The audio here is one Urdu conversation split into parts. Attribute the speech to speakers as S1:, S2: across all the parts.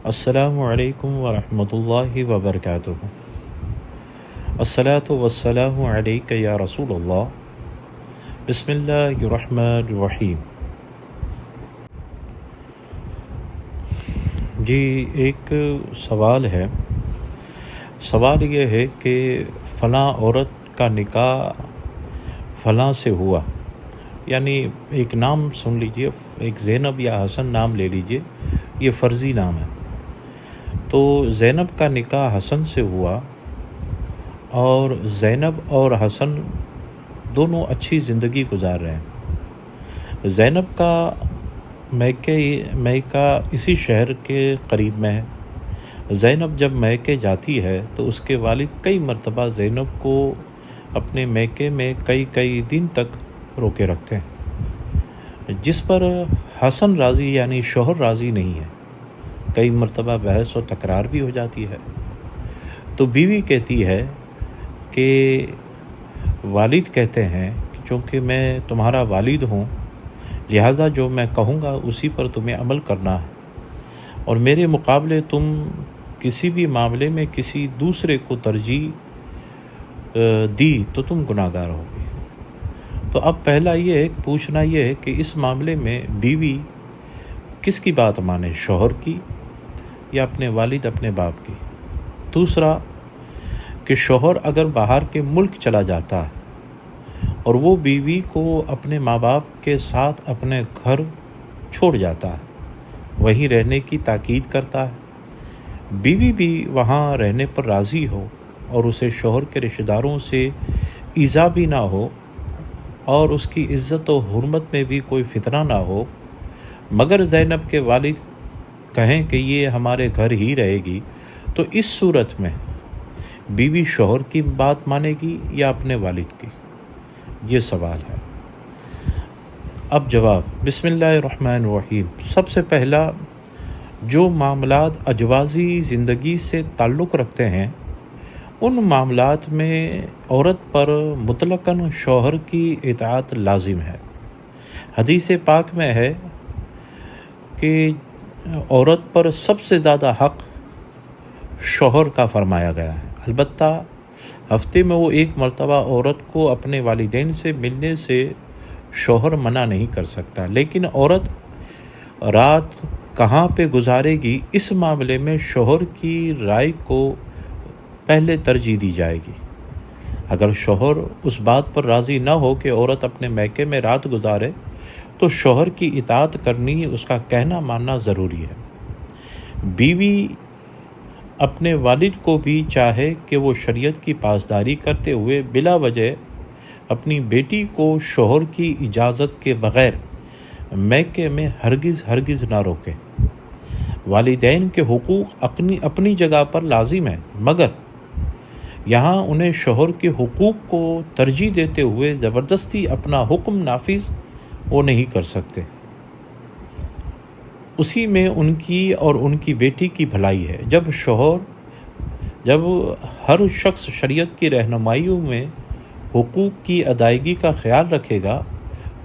S1: السلام علیکم ورحمۃ اللہ وبرکاتہ۔ الصلاۃ والسلام علیک یا رسول اللہ۔ بسم اللہ الرحمن الرحیم۔ جی ایک سوال ہے، سوال یہ ہے کہ فلاں عورت کا نکاح فلاں سے ہوا، یعنی ایک نام سن لیجئے، ایک زینب یا حسن نام لے لیجئے، یہ فرضی نام ہے۔ تو زینب کا نکاح حسن سے ہوا اور زینب اور حسن دونوں اچھی زندگی گزار رہے ہیں۔ زینب کا میکہ اسی شہر کے قریب میں ہے۔ زینب جب میکے جاتی ہے تو اس کے والد کئی مرتبہ زینب کو اپنے میکے میں کئی دن تک روکے رکھتے ہیں، جس پر حسن راضی یعنی شوہر راضی نہیں ہے۔ کئی مرتبہ بحث و تکرار بھی ہو جاتی ہے۔ تو بیوی کہتی ہے کہ والد کہتے ہیں کہ چونکہ میں تمہارا والد ہوں، لہٰذا جو میں کہوں گا اسی پر تمہیں عمل کرنا ہے، اور میرے مقابلے تم کسی بھی معاملے میں کسی دوسرے کو ترجیح دی تو تم گناہ گار ہوگی۔ تو اب پہلا یہ ہے، پوچھنا یہ ہے کہ اس معاملے میں بیوی کس کی بات مانے، شوہر کی یا اپنے والد اپنے باپ کی؟ دوسرا کہ شوہر اگر باہر کے ملک چلا جاتا ہے اور وہ بیوی کو اپنے ماں باپ کے ساتھ اپنے گھر چھوڑ جاتا ہے، وہیں رہنے کی تاکید کرتا ہے، بیوی بھی وہاں رہنے پر راضی ہو اور اسے شوہر کے رشتہ داروں سے ایذا بھی نہ ہو اور اس کی عزت و حرمت میں بھی کوئی فتنہ نہ ہو، مگر زینب کے والد کہیں کہ یہ ہمارے گھر ہی رہے گی، تو اس صورت میں بیوی شوہر کی بات مانے گی یا اپنے والد کی؟ یہ سوال ہے۔ اب جواب، بسم اللہ الرحمن الرحیم۔ سب سے پہلا، جو معاملات اجوازی زندگی سے تعلق رکھتے ہیں ان معاملات میں عورت پر مطلقاً شوہر کی اطاعت لازم ہے۔ حدیث پاک میں ہے کہ عورت پر سب سے زیادہ حق شوہر کا فرمایا گیا ہے۔ البتہ ہفتے میں وہ ایک مرتبہ عورت کو اپنے والدین سے ملنے سے شوہر منع نہیں کر سکتا، لیکن عورت رات کہاں پہ گزارے گی اس معاملے میں شوہر کی رائے کو پہلے ترجیح دی جائے گی۔ اگر شوہر اس بات پر راضی نہ ہو کہ عورت اپنے میکے میں رات گزارے تو شوہر کی اطاعت کرنی، اس کا کہنا ماننا ضروری ہے۔ بیوی اپنے والد کو بھی چاہے کہ وہ شریعت کی پاسداری کرتے ہوئے بلا وجہ اپنی بیٹی کو شوہر کی اجازت کے بغیر میکے میں ہرگز نہ روکے۔ والدین کے حقوق اپنی جگہ پر لازم ہیں، مگر یہاں انہیں شوہر کے حقوق کو ترجیح دیتے ہوئے زبردستی اپنا حکم نافذ وہ نہیں کر سکتے۔ اسی میں ان کی اور ان کی بیٹی کی بھلائی ہے۔ جب ہر شخص شریعت کی رہنمائیوں میں حقوق کی ادائیگی کا خیال رکھے گا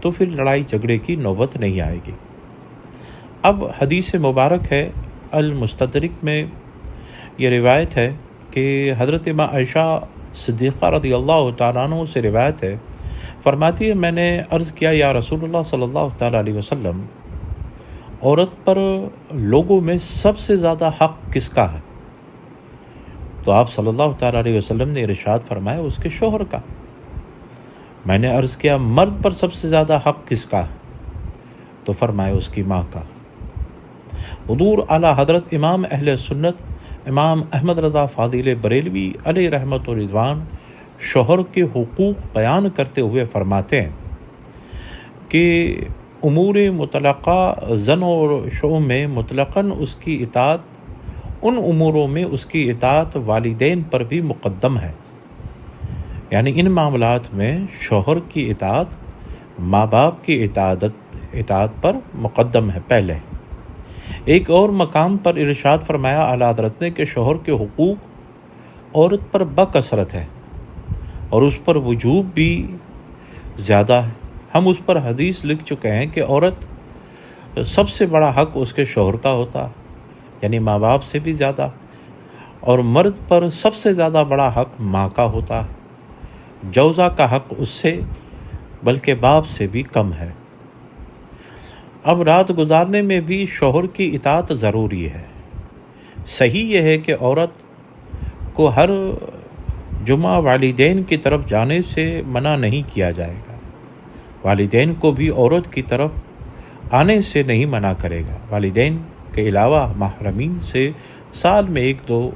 S1: تو پھر لڑائی جھگڑے کی نوبت نہیں آئے گی۔ اب حدیث مبارک ہے، المستدرک میں یہ روایت ہے کہ حضرت ماں عائشہ صدیقہ رضی اللہ تعالیٰ عنہ سے روایت ہے، فرماتی ہے میں نے عرض کیا یا رسول اللہ صلی اللہ تعالیٰ علیہ وسلم، عورت پر لوگوں میں سب سے زیادہ حق کس کا ہے؟ تو آپ صلی اللہ تعالیٰ علیہ وسلم نے ارشاد فرمایا اس کے شوہر کا۔ میں نے عرض کیا مرد پر سب سے زیادہ حق کس کا ہے؟ تو فرمایا اس کی ماں کا۔ حضور اعلیٰ حضرت امام اہل سنت امام احمد رضا فاضل بریلوی علیہ رحمت و رضوان شوہر کے حقوق بیان کرتے ہوئے فرماتے ہیں کہ امور مطلقہ زن اور شؤم میں مطلقاً اس کی اطاعت ان اموروں میں اس کی اطاعت والدین پر بھی مقدم ہے، یعنی ان معاملات میں شوہر کی اطاعت ماں باپ کی اطاعت پر مقدم ہے پہلے۔ ایک اور مقام پر ارشاد فرمایا اعلیٰ حضرت نے کہ شوہر کے حقوق عورت پر بکثرت ہے اور اس پر وجوب بھی زیادہ ہے۔ ہم اس پر حدیث لکھ چکے ہیں کہ عورت سب سے بڑا حق اس کے شوہر کا ہوتا ہے، یعنی ماں باپ سے بھی زیادہ، اور مرد پر سب سے زیادہ بڑا حق ماں کا ہوتا ہے۔ جوزہ کا حق اس سے بلکہ باپ سے بھی کم ہے۔ اب رات گزارنے میں بھی شوہر کی اطاعت ضروری ہے۔ صحیح یہ ہے کہ عورت کو ہر جمعہ والدین کی طرف جانے سے منع نہیں کیا جائے گا، والدین کو بھی عورت کی طرف آنے سے نہیں منع کرے گا، والدین کے علاوہ محرمین سے سال میں 1-2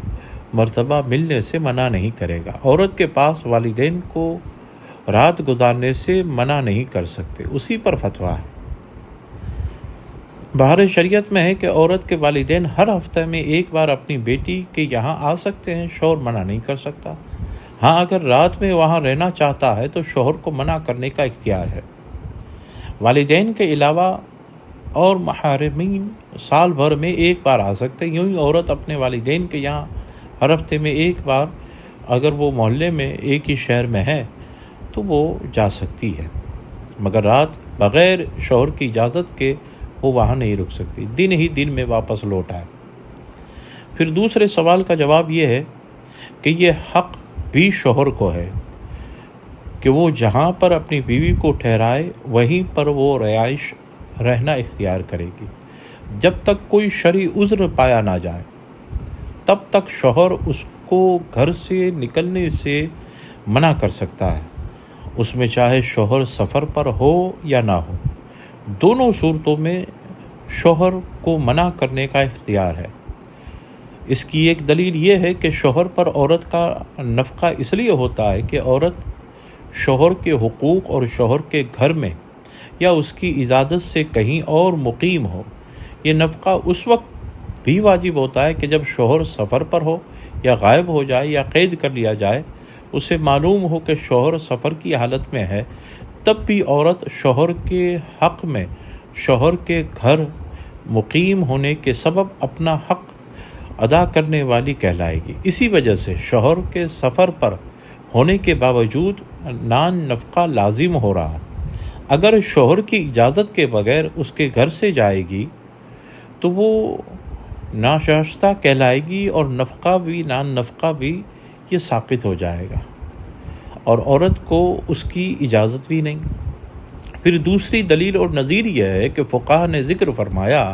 S1: مرتبہ ملنے سے منع نہیں کرے گا۔ عورت کے پاس والدین کو رات گزارنے سے منع نہیں کر سکتے، اسی پر فتویٰ ہے۔ بہر شریعت میں ہے کہ عورت کے والدین ہر ہفتے میں ایک بار اپنی بیٹی کے یہاں آ سکتے ہیں، شوہر منع نہیں کر سکتا۔ ہاں، اگر رات میں وہاں رہنا چاہتا ہے تو شوہر کو منع کرنے کا اختیار ہے۔ والدین کے علاوہ اور محرمین سال بھر میں ایک بار آ سکتے ہیں۔ یوں ہی عورت اپنے والدین کے یہاں ہر ہفتے میں ایک بار، اگر وہ محلے میں ایک ہی شہر میں ہے تو وہ جا سکتی ہے، مگر رات بغیر شوہر کی اجازت کے وہ وہاں نہیں رک سکتی، دن ہی دن میں واپس لوٹ آئے۔ پھر دوسرے سوال کا جواب یہ ہے کہ یہ حق بھی شوہر کو ہے کہ وہ جہاں پر اپنی بیوی کو ٹھہرائے وہیں پر وہ رہائش رہنا اختیار کرے گی، جب تک کوئی شرعی عذر پایا نہ جائے۔ تب تک شوہر اس کو گھر سے نکلنے سے منع کر سکتا ہے، اس میں چاہے شوہر سفر پر ہو یا نہ ہو، دونوں صورتوں میں شوہر کو منع کرنے کا اختیار ہے۔ اس کی ایک دلیل یہ ہے کہ شوہر پر عورت کا نفقہ اس لیے ہوتا ہے کہ عورت شوہر کے حقوق اور شوہر کے گھر میں یا اس کی اجازت سے کہیں اور مقیم ہو۔ یہ نفقہ اس وقت بھی واجب ہوتا ہے کہ جب شوہر سفر پر ہو یا غائب ہو جائے یا قید کر لیا جائے، اسے معلوم ہو کہ شوہر سفر کی حالت میں ہے، تب بھی عورت شوہر کے حق میں شوہر کے گھر مقیم ہونے کے سبب اپنا حق ادا کرنے والی کہلائے گی۔ اسی وجہ سے شوہر کے سفر پر ہونے کے باوجود نان نفقہ لازم ہو رہا۔ اگر شوہر کی اجازت کے بغیر اس کے گھر سے جائے گی تو وہ ناشائستہ کہلائے گی، اور نفقہ بھی نان نفقہ بھی یہ ساقط ہو جائے گا، اور عورت کو اس کی اجازت بھی نہیں۔ پھر دوسری دلیل اور نظیر یہ ہے کہ فقہا نے ذکر فرمایا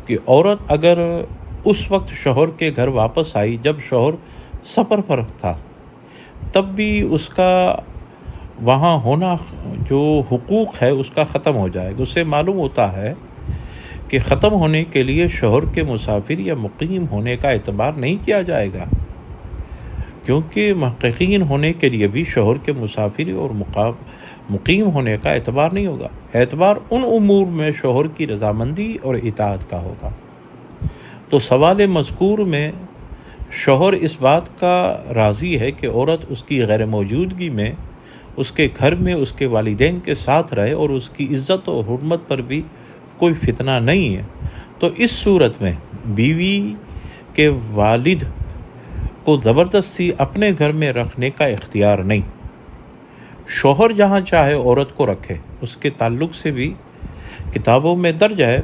S1: کہ عورت اگر اس وقت شوہر کے گھر واپس آئی جب شوہر سفر پر تھا، تب بھی اس کا وہاں ہونا جو حقوق ہے اس کا ختم ہو جائے گا۔ اس سے معلوم ہوتا ہے کہ ختم ہونے کے لیے شوہر کے مسافر یا مقیم ہونے کا اعتبار نہیں کیا جائے گا، کیونکہ محققین ہونے کے لیے بھی شوہر کے مسافر اور مقیم ہونے کا اعتبار نہیں ہوگا۔ اعتبار ان امور میں شوہر کی رضامندی اور اطاعت کا ہوگا۔ تو سوال مذکور میں شوہر اس بات کا راضی ہے کہ عورت اس کی غیر موجودگی میں اس کے گھر میں اس کے والدین کے ساتھ رہے، اور اس کی عزت و حرمت پر بھی کوئی فتنہ نہیں ہے، تو اس صورت میں بیوی کے والد کو زبردستی اپنے گھر میں رکھنے کا اختیار نہیں۔ شوہر جہاں چاہے عورت کو رکھے۔ اس کے تعلق سے بھی کتابوں میں درج ہے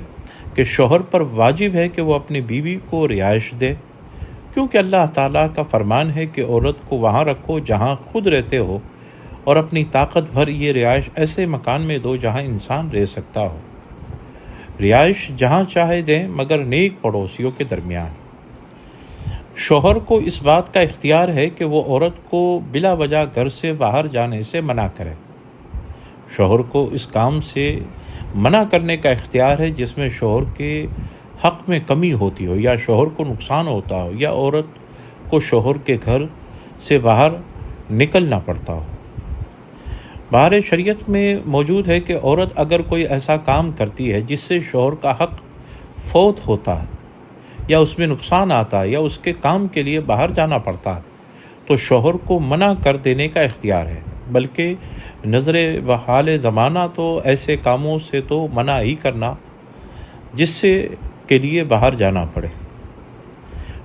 S1: کہ شوہر پر واجب ہے کہ وہ اپنی بیوی کو رہائش دے، کیونکہ اللہ تعالیٰ کا فرمان ہے کہ عورت کو وہاں رکھو جہاں خود رہتے ہو، اور اپنی طاقت بھر یہ رہائش ایسے مکان میں دو جہاں انسان رہ سکتا ہو۔ رہائش جہاں چاہے دیں، مگر نیک پڑوسیوں کے درمیان۔ شوہر کو اس بات کا اختیار ہے کہ وہ عورت کو بلا وجہ گھر سے باہر جانے سے منع کرے۔ شوہر کو اس کام سے منع کرنے کا اختیار ہے جس میں شوہر کے حق میں کمی ہوتی ہو، یا شوہر کو نقصان ہوتا ہو، یا عورت کو شوہر کے گھر سے باہر نکلنا پڑتا ہو۔ بہر شریعت میں موجود ہے کہ عورت اگر کوئی ایسا کام کرتی ہے جس سے شوہر کا حق فوت ہوتا ہے، یا اس میں نقصان آتا ہے، یا اس کے کام کے لیے باہر جانا پڑتا ہے، تو شوہر کو منع کر دینے کا اختیار ہے، بلکہ نظر بحال زمانہ تو ایسے کاموں سے تو منع ہی کرنا جس سے کے لیے باہر جانا پڑے۔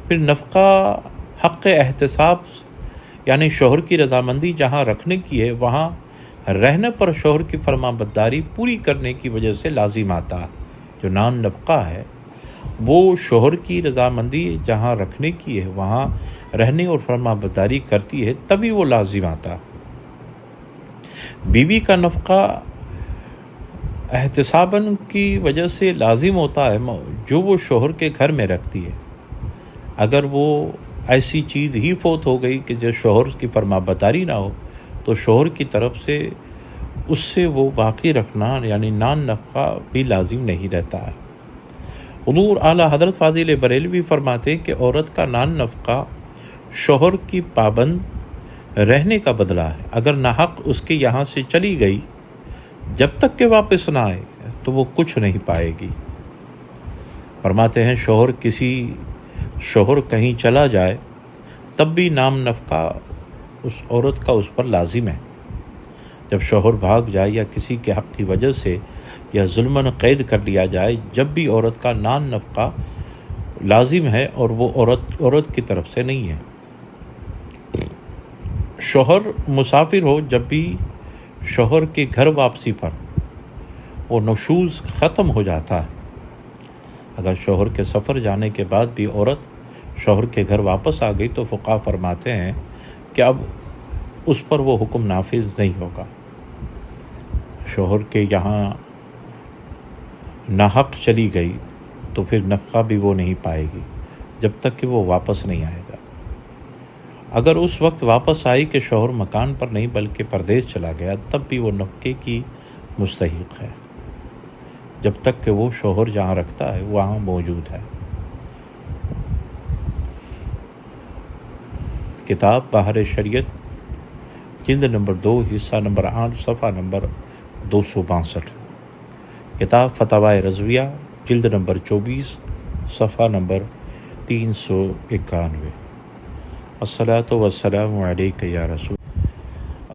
S1: پھر نفقہ حق احتساب، یعنی شوہر کی رضامندی جہاں رکھنے کی ہے وہاں رہنے پر شوہر کی فرما برداری پوری کرنے کی وجہ سے لازم آتا ہے، جو نان نفقہ ہے۔ وہ شوہر کی رضامندی جہاں رکھنے کی ہے وہاں رہنے اور فرما برداری کرتی ہے تبھی وہ لازم آتا۔ بیوی کا نفقہ احتساباً کی وجہ سے لازم ہوتا ہے جو وہ شوہر کے گھر میں رکھتی ہے۔ اگر وہ ایسی چیز ہی فوت ہو گئی کہ جو شوہر کی فرما برداری نہ ہو تو شوہر کی طرف سے اس سے وہ باقی رکھنا یعنی نان نفقہ بھی لازم نہیں رہتا ہے۔ حضور اعلیٰ حضرت فاضل بریلوی فرماتے ہیں کہ عورت کا نان نفقہ شوہر کی پابند رہنے کا بدلہ ہے۔ اگر ناحق اس کے یہاں سے چلی گئی جب تک کہ واپس نہ آئے تو وہ کچھ نہیں پائے گی۔ فرماتے ہیں شوہر کہیں چلا جائے تب بھی نام نفقہ اس عورت کا اس پر لازم ہے۔ جب شوہر بھاگ جائے یا کسی کے حق کی وجہ سے یا ظلماً قید کر لیا جائے جب بھی عورت کا نان نفقہ لازم ہے اور وہ عورت کی طرف سے نہیں ہے۔ شوہر مسافر ہو جب بھی شوہر کے گھر واپسی پر وہ نشوز ختم ہو جاتا ہے۔ اگر شوہر کے سفر جانے کے بعد بھی عورت شوہر کے گھر واپس آ گئی تو فقہا فرماتے ہیں کہ اب اس پر وہ حکم نافذ نہیں ہوگا۔ شوہر کے یہاں ناحق چلی گئی تو پھر نفقہ بھی وہ نہیں پائے گی جب تک کہ وہ واپس نہیں آئے گا۔ اگر اس وقت واپس آئی کہ شوہر مکان پر نہیں بلکہ پردیس چلا گیا تب بھی وہ نفقے کی مستحق ہے جب تک کہ وہ شوہر جہاں رکھتا ہے وہاں موجود ہے۔ کتاب بہار شریعت جلد نمبر 2 حصہ نمبر 8 صفحہ نمبر 262۔ کتاب فتاوی رضویہ جلد نمبر 24 صفحہ نمبر 391۔ الصلاۃ والسلام علیک یا رسول